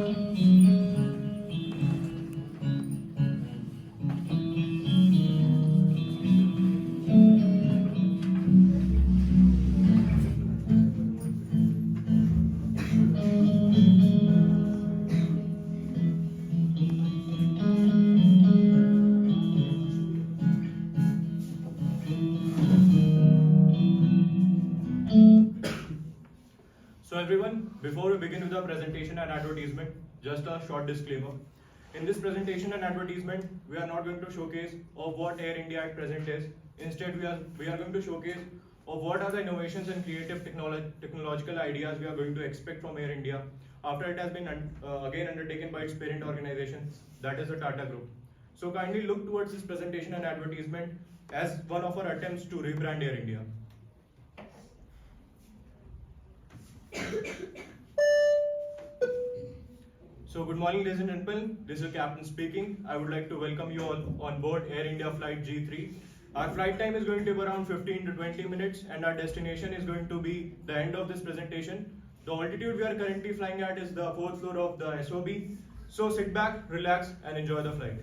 So everyone, before we begin with the presentation and advertisement, just a short disclaimer. In this presentation and advertisement, we are not going to showcase of what Air India at present is. Instead, we are going to showcase of what are the innovations and creative technological ideas we are going to expect from Air India after it has been again undertaken by its parent organization, that is the Tata Group. So kindly look towards this presentation and advertisement as one of our attempts to rebrand Air India. So good morning ladies and gentlemen, this is Captain speaking. I would like to welcome you all on board Air India Flight G3. Our flight time is going to be around 15 to 20 minutes and our destination is going to be the end of this presentation. The altitude we are currently flying at is the 4th floor of the SOB. So sit back, relax and enjoy the flight.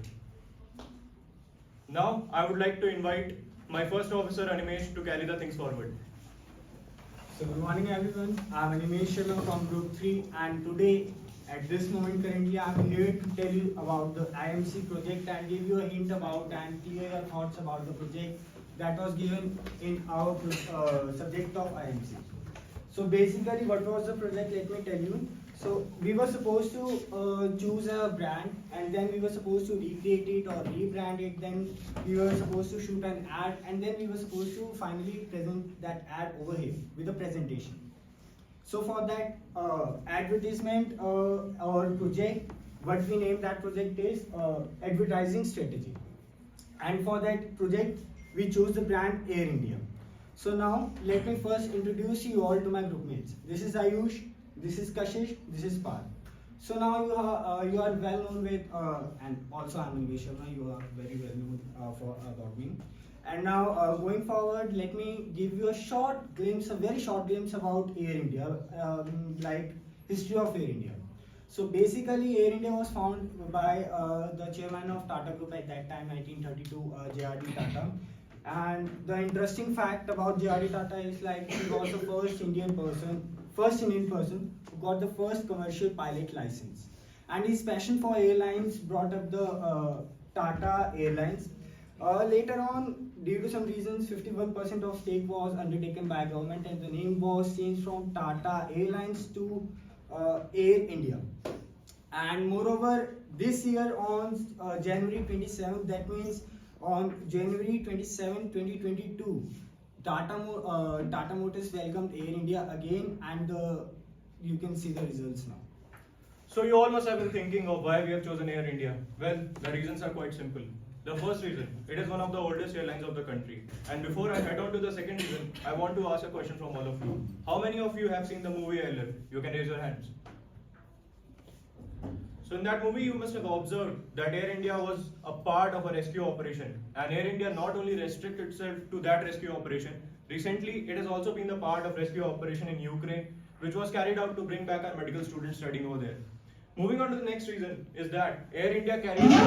Now I would like to invite my first officer Animesh to carry the things forward. So good morning everyone, I am Animesh Sharma from Group 3 and today at this moment currently I am here to tell you about the IMC project and give you a hint about and clear your thoughts about the project that was given in our subject of IMC. So basically what was the project, let me tell you. So we were supposed to choose a brand and then we were supposed to recreate it or rebrand it, then we were supposed to shoot an ad and then we were supposed to finally present that ad over here with a presentation. So for that advertisement or project, what we named that project is advertising strategy. And for that project, we chose the brand Air India. So now let me first introduce you all to my group mates. This is Ayush. This is Kashish, this is Parth. So now you are well known with, and also I'm Animesh Sharma, you are very well known about me. And now going forward, let me give you a short glimpse, a very short glimpse about Air India, like history of Air India. So basically Air India was founded by the chairman of Tata Group at that time, 1932, J.R.D. Tata. And the interesting fact about J.R.D. Tata is like he was the first Indian person who got the first commercial pilot license. And his passion for airlines brought up the Tata Airlines. Later on, due to some reasons, 51% of stake was undertaken by government and the name was changed from Tata Airlines to Air India. And moreover, this year on January 27th, that means on January 27, 2022, Tata Motors welcomed Air India again and you can see the results now. So you all must have been thinking of why we have chosen Air India. Well, the reasons are quite simple. The first reason, it is one of the oldest airlines of the country. And before I head on to the second reason, I want to ask a question from all of you. How many of you have seen the movie Airlift? You can raise your hands. So in that movie, you must have observed that Air India was a part of a rescue operation. And Air India not only restricted itself to that rescue operation, recently it has also been the part of rescue operation in Ukraine, which was carried out to bring back our medical students studying over there. Moving on to the next reason is that Air India carries... Ukraine.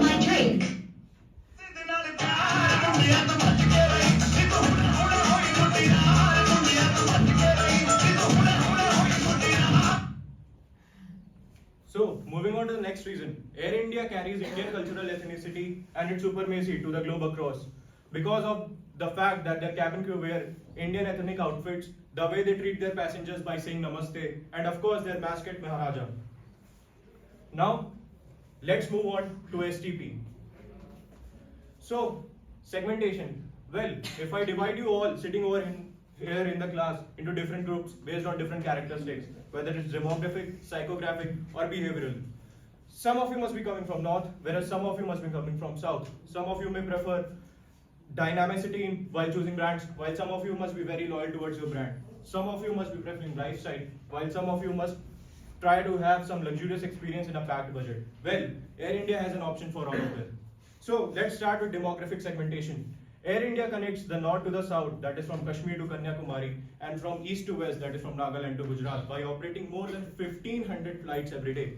My drink. So, moving on to the next reason, Air India carries Indian cultural ethnicity and its supremacy to the globe across. Because of the fact that their cabin crew wear Indian ethnic outfits, the way they treat their passengers by saying namaste, and of course their mascot Maharaja. Now, let's move on to STP. So, segmentation. Well, if I divide you all sitting over here in the class into different groups based on different characteristics, whether it's demographic, psychographic, or behavioral. Some of you must be coming from north, whereas some of you must be coming from south. Some of you may prefer dynamicity while choosing brands, while some of you must be very loyal towards your brand. Some of you must be preferring lifestyle, while some of you must try to have some luxurious experience in a packed budget. Well, Air India has an option for all of them. So let's start with demographic segmentation. Air India connects the north to the south, that is from Kashmir to Kanyakumari, and from east to west, that is from Nagaland to Gujarat, by operating more than 1500 flights every day.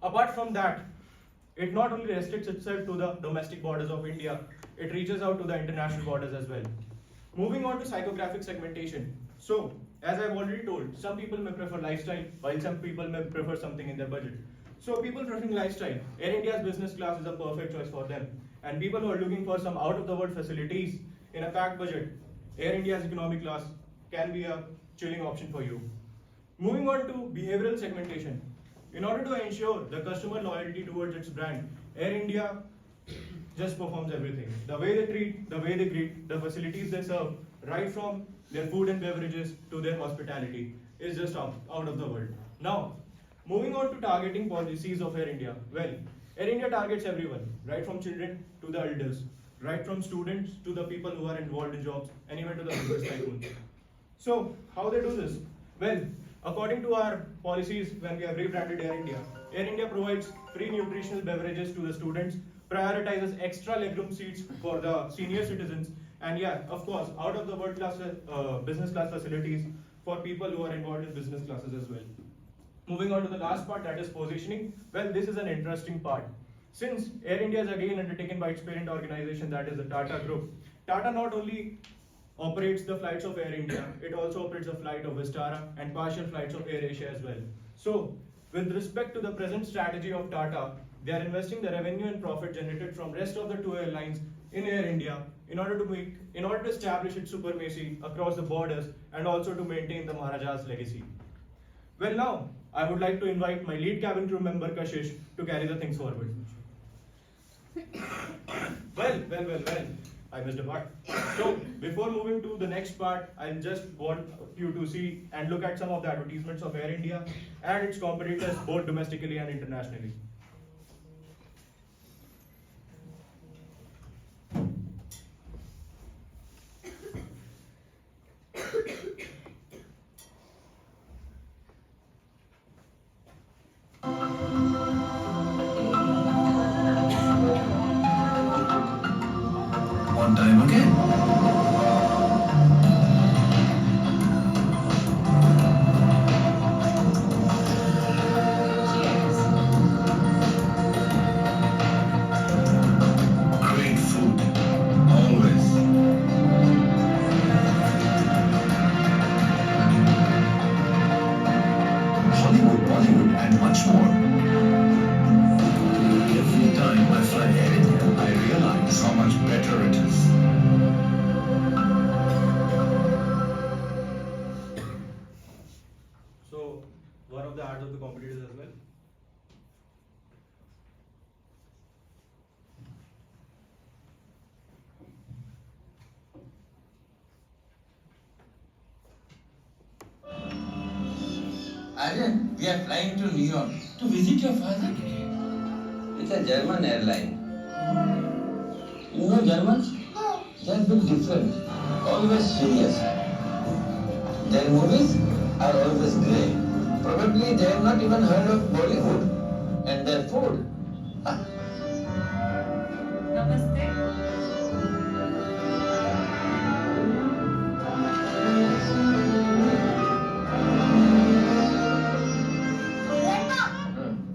Apart from that, it not only restricts itself to the domestic borders of India, it reaches out to the international borders as well. Moving on to psychographic segmentation. So, as I've already told, some people may prefer lifestyle, while some people may prefer something in their budget. So, people preferring lifestyle, Air India's business class is a perfect choice for them. And people who are looking for some out-of-the-world facilities in a packed budget, Air India's economy class can be a chilling option for you. Moving on to behavioral segmentation. In order to ensure the customer loyalty towards its brand, Air India just performs everything. The way they treat, the way they greet, the facilities they serve, right from their food and beverages to their hospitality, is just out of the world. Now, moving on to targeting policies of Air India. Well, Air India targets everyone, right from children to the elders, right from students to the people who are involved in jobs, and even to the business tycoons. So, how they do this? Well, according to our policies, when we have rebranded Air India provides free nutritional beverages to the students, prioritizes extra legroom seats for the senior citizens, and yeah, of course, out of the world class business class facilities for people who are involved in business classes as well. Moving on to the last part, that is positioning. Well, this is an interesting part. Since Air India is again undertaken by its parent organization, that is the Tata Group, Tata not only operates the flights of Air India, it also operates the flight of Vistara and partial flights of Air Asia as well. So, with respect to the present strategy of Tata, they are investing the revenue and profit generated from rest of the two airlines in Air India in order to establish its supremacy across the borders and also to maintain the Maharaja's legacy. Well, now I would like to invite my lead cabin crew member Kashish to carry the things forward. Well, I missed a part. So, before moving to the next part, I just want you to see and look at some of the advertisements of Air India and its competitors both domestically and internationally. One time again. Great food, always. Hollywood, Bollywood, and much more. Every time I fly Air India, I realize how much better it is. So, one of the ads of the competitors as well. Aryan, we are flying to New York to visit your father. It's a German airline. You know Germans? They're a bit different. Always serious. Their movies are always grey. Probably they have not even heard of Bollywood. And their food. Namaste.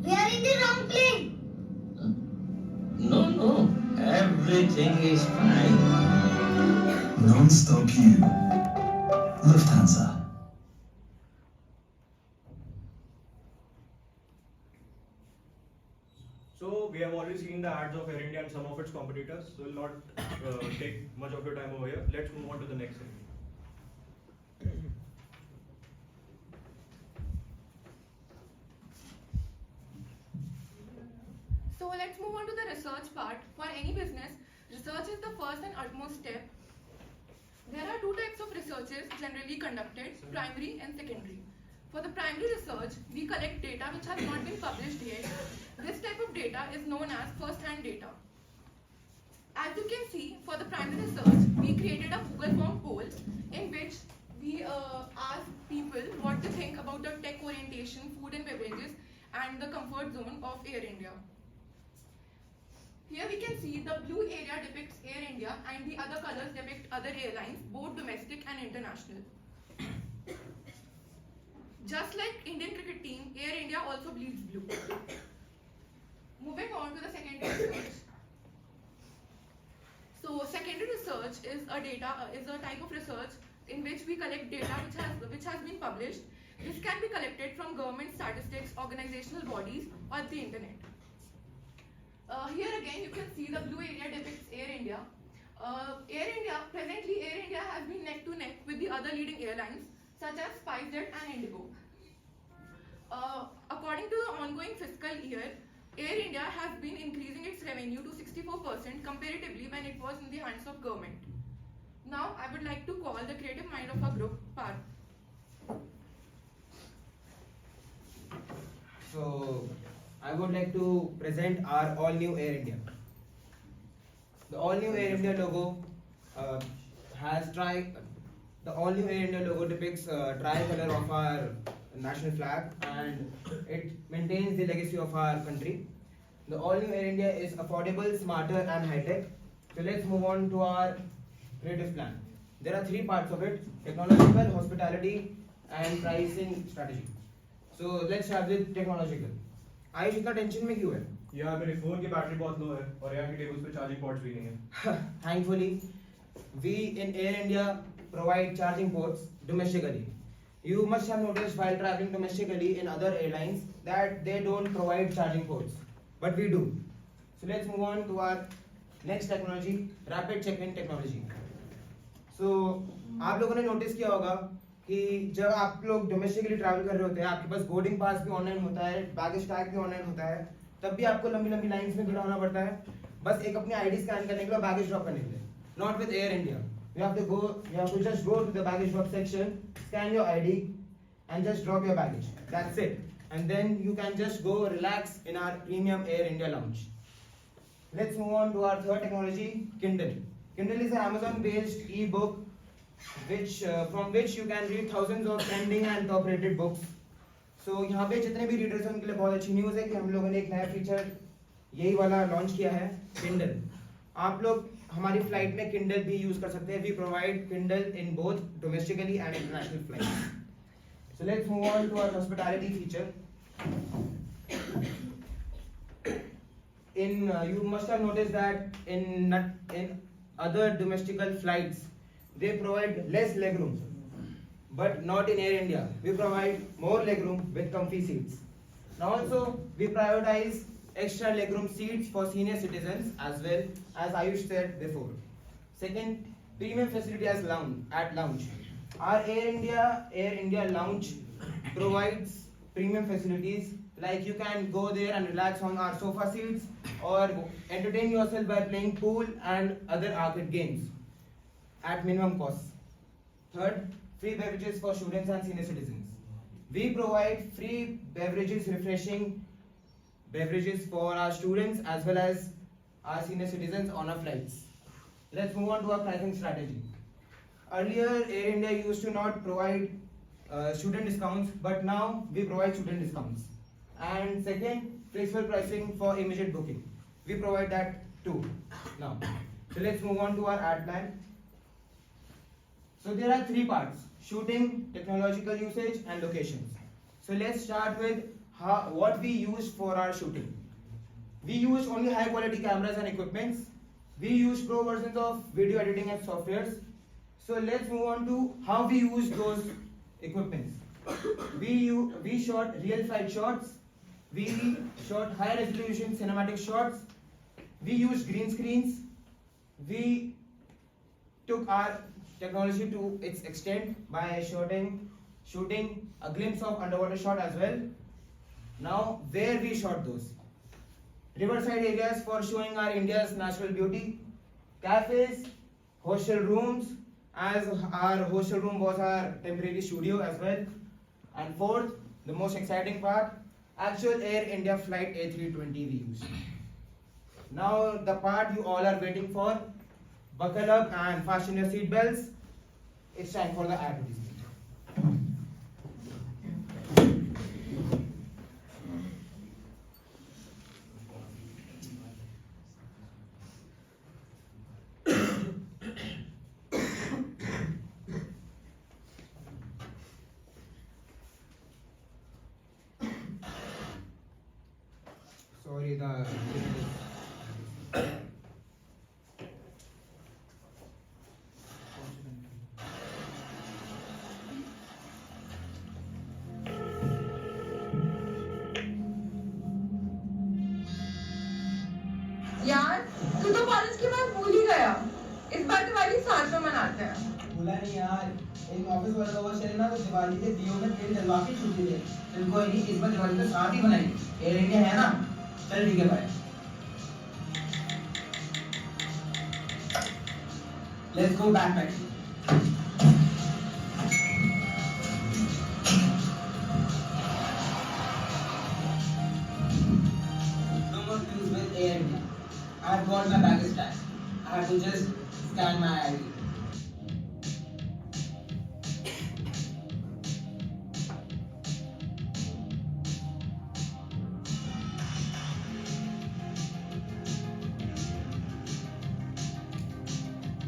We are in the wrong plane. No. Everything is fine. Non-stop you. Lufthansa. So, we have already seen the ads of Air India and some of its competitors, so we'll not take much of your time over here. Let's move on to the next thing. So let's move on to the research part. For any business, research is the first and utmost step. There are two types of researches generally conducted, primary and secondary. For the primary research, we collect data which has not been published yet. This type of data is known as first-hand data. As you can see, for the primary research, we created a Google form poll in which we asked people what they think about the tech orientation, food and beverages, and the comfort zone of Air India. Here we can see the blue area depicts Air India and the other colors depict other airlines, both domestic and international. Just like Indian cricket team, Air India also bleeds blue. Moving on to the secondary research. So secondary research is a type of research in which we collect data which has been published. This can be collected from government statistics, organizational bodies, or the internet. Here again you can see the blue area depicts Air India. Presently Air India has been neck to neck with the other leading airlines such as SpiceJet and Indigo. According to the ongoing fiscal year, Air India has been increasing its revenue to 64% comparatively when it was in the hands of government. Now I would like to call the creative mind of our group, Parth. So, I would like to present our all-new Air India. The all-new Air India logo the all-new Air India logo depicts tricolor of our national flag, and it maintains the legacy of our country. The all-new Air India is affordable, smarter, and high-tech. So let's move on to our creative plan. There are three parts of it: technological, hospitality, and pricing strategy. So let's start with technological. Ayush इतना tension में क्यों है? यार मेरे phone की battery बहुत लो है और यहाँ की टेबल्स पे चार्जिंग पॉट्स भी नहीं है. Thankfully, we in Air India provide charging ports domestically. You must have noticed while traveling domestically in other airlines that they don't provide charging ports, but we do. So let's move on to our next technology, rapid check-in technology. So आप लोगों ने notice किया होगा कि जब आप लोग domestically travel कर रहे होते हैं, आपके पास बोर्डिंग पास भी ऑनलाइन होता है, बैगेज टैग भी ऑनलाइन होता है, तब भी आपको लंबी लंबी लाइंस में खड़ा होना पड़ता है बस एक अपनी आईडी स्कैन करने के लिए, बैगेज ड्रॉप करने के लिए. Not with air India. You have to just go to the baggage drop section, scan your ID, and just drop your baggage. That's it. And then you can just go relax in our premium Air India lounge. Let's move on to our third technology, Kindle. Kindle is an Amazon-based e-book from which you can read thousands of trending and top-rated books. So यहाँ पे जितने भी readers हैं उनके लिए बहुत अच्छी news है कि हम लोगों ने एक नया फीचर यही वाला लॉन्च किया है, Kindle. आप लोग हमारी फ्लाइट में Kindle भी यूज कर सकते हैं. We provide Kindle in both domestically and international flights. So let's move on to our hospitality feature. You must have noticed that in other domestical flights they provide less legroom, but not in Air India. We provide more legroom with comfy seats. Now also we prioritize extra legroom seats for senior citizens as well, as Ayush said before. Second, premium facility at lounge. Our Air India lounge provides premium facilities, like you can go there and relax on our sofa seats or entertain yourself by playing pool and other arcade games at minimum cost. Third, free beverages for students and senior citizens. We provide free beverages, refreshing beverages for our students as well as our senior citizens on our flights. Let's move on to our pricing strategy. Earlier, Air India used to not provide student discounts, but now we provide student discounts. And second, flexible pricing for immediate booking. We provide that too now. So let's move on to our ad plan. So there are three parts: shooting, technological usage, and locations. So let's start with what we use for our shooting. We use only high quality cameras and equipments. We use pro versions of video editing and softwares. So let's move on to how we use those equipments. We shot real flight shots. We shot high resolution cinematic shots. We used green screens. We took our technology to its extent by shooting a glimpse of underwater shot as well. Now, where we shot those? Riverside areas for showing our India's natural beauty, cafes, hostel rooms, as our hostel room was our temporary studio as well. And fourth, the most exciting part, actual Air India flight A320 we used. Now the part you all are waiting for, buckle up and fasten your seat belts. It's time for the advertisement. actually the यार तू तो college की बात भूल ही गया। इस बार दिवाली साथ में मनाते हैं। बोला नहीं यार, इन ऑफिस वाले लोगों से ना तो दिवाली के दियों में तेल डलवा के छुट्टी दे। चल कोई नहीं, इस बार दिवाली तो साथ ही मनाएंगे। एयर इंडिया है ना, चल ठीक है भाई। Let's go backpacking. No more queues with Air India. I've got my baggage tag. I have to just scan my ID.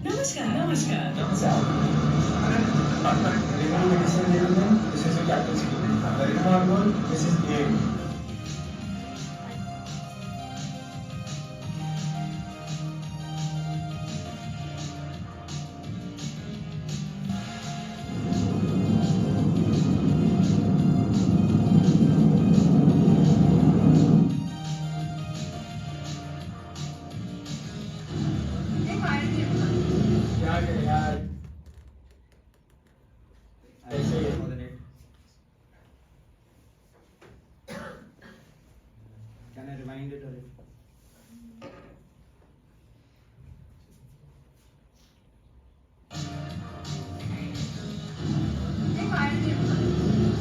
Namaskar. Ladies and gentlemen, this is the captain speaking. Very normal. This is game. क्या करे यार, ऐसे ही है। Can I rewind it or?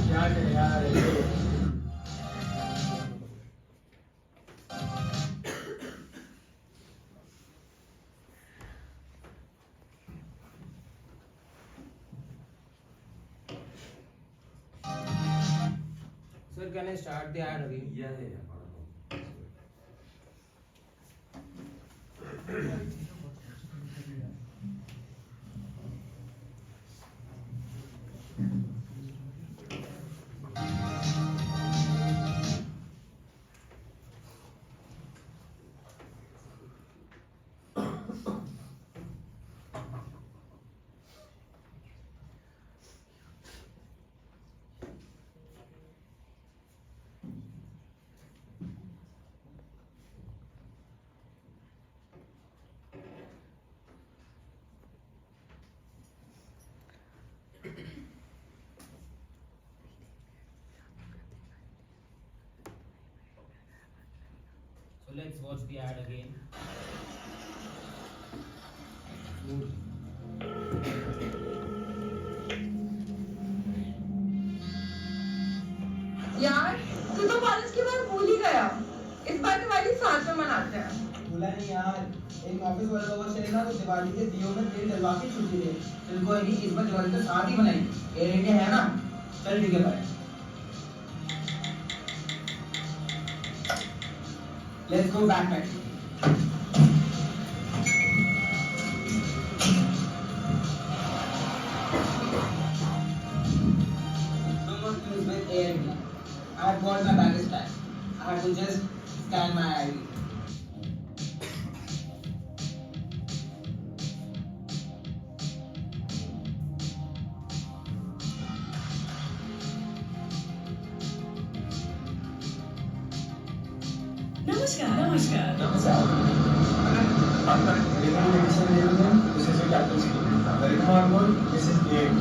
क्या करे यार, ऐसे ही है। Sir, can I start the ad again? Yeah. So let's watch the ad again. यार तू तो कॉलेज की बात भूल ही गया। इस बार दिवाली साथ में मनाते हैं। बोला नहीं यार, इन ऑफिस वाले लोगों से ना तो दिवाली के दियों में तेल डलवा के छुट्टी दे। चल कोई नहीं, इस बार दिवाली तो साथ ही मनाएंगे। एयर इंडिया है ना, चल ठीक है भाई। Let's go backpacking. No more queues with Air India. I've got my baggage tag. I have to just scan my ID. Namaskar. Ladies and gentlemen, this is the captain speaking. Very normal. This is game.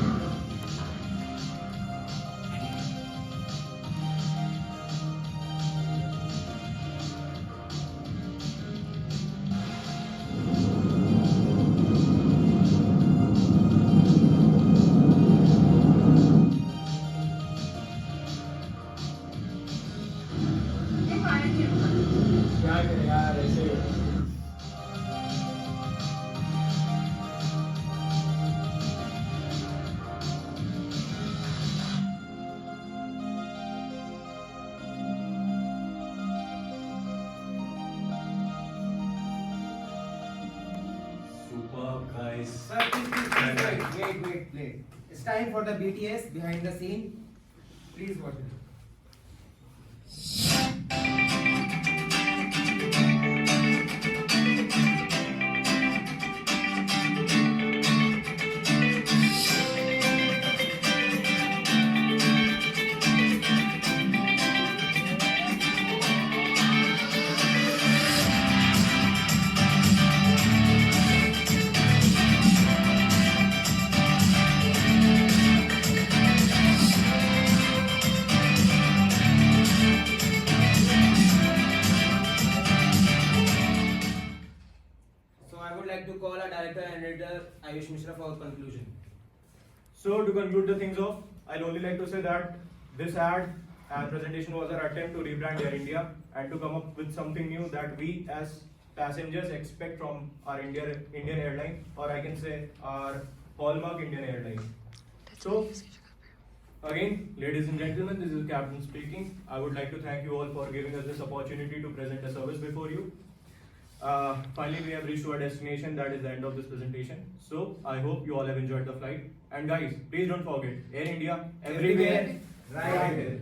क्या करे यार, ऐसे ही है। Superb, guys. Sir, please, wait. It's time for the BTS behind the scene. Please watch it. moderator Ayush Mishra for conclusion. So to conclude the things off, I'll only like to say that this ad and presentation was our attempt to rebrand Air India and to come up with something new that we as passengers expect from our Indian airline, or I can say our hallmark Indian airline. So again, ladies and gentlemen, this is Captain speaking. I would like to thank you all for giving us this opportunity to present a service before you. Finally, we have reached our destination. That is the end of this presentation. So I hope you all have enjoyed the flight. And guys, please don't forget, Air India, everywhere, right here.